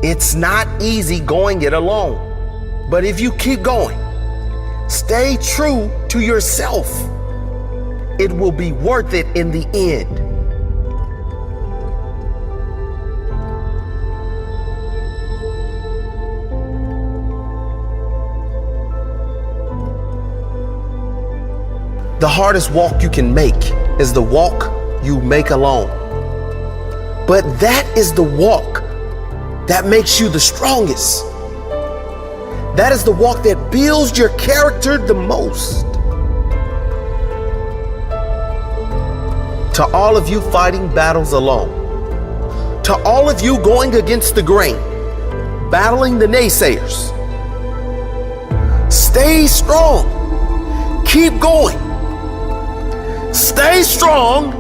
It's not easy going it alone. But if you keep going, stay true to yourself, it will be worth it in the end. The hardest walk you can make is the walk you make alone. But that is the walk that makes you the strongest. That is the walk that builds your character the most. To all of you fighting battles alone, to all of you going against the grain, battling the naysayers, stay strong. Keep going. Stay strong.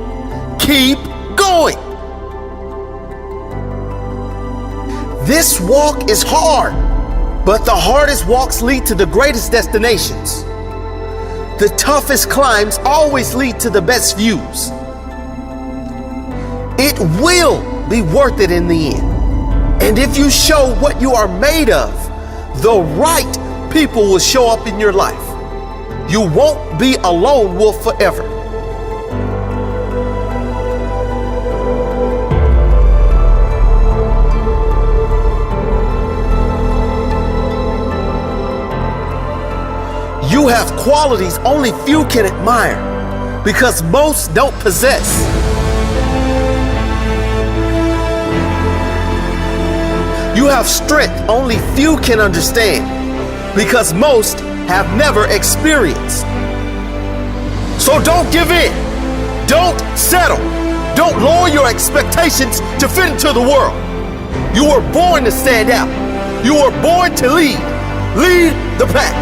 Keep going. This walk is hard, but the hardest walks lead to the greatest destinations. The toughest climbs always lead to the best views. It will be worth it in the end. And if you show what you are made of, the right people will show up in your life. You won't be a lone wolf forever. You have qualities only few can admire because most don't possess. You have strength only few can understand because most have never experienced. So don't give in. Don't settle. Don't lower your expectations to fit into the world. You were born to stand out. You were born to lead. Lead the pack.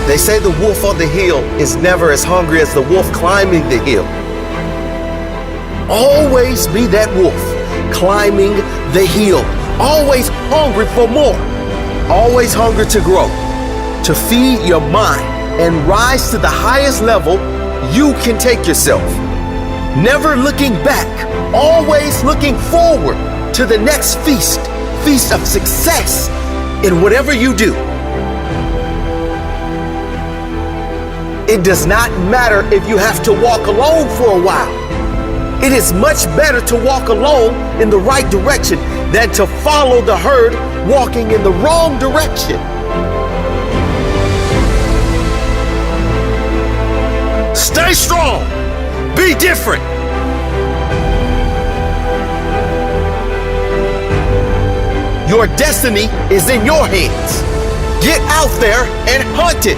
They say the wolf on the hill is never as hungry as the wolf climbing the hill. Always be that wolf climbing the hill. Always hungry for more. Always hungry to grow, to feed your mind and rise to the highest level you can take yourself. Never looking back, always looking forward to the next feast of success in whatever you do. It does not matter if you have to walk alone for a while. It is much better to walk alone in the right direction than to follow the herd walking in the wrong direction. Stay strong. Be different. Your destiny is in your hands. Get out there and hunt it.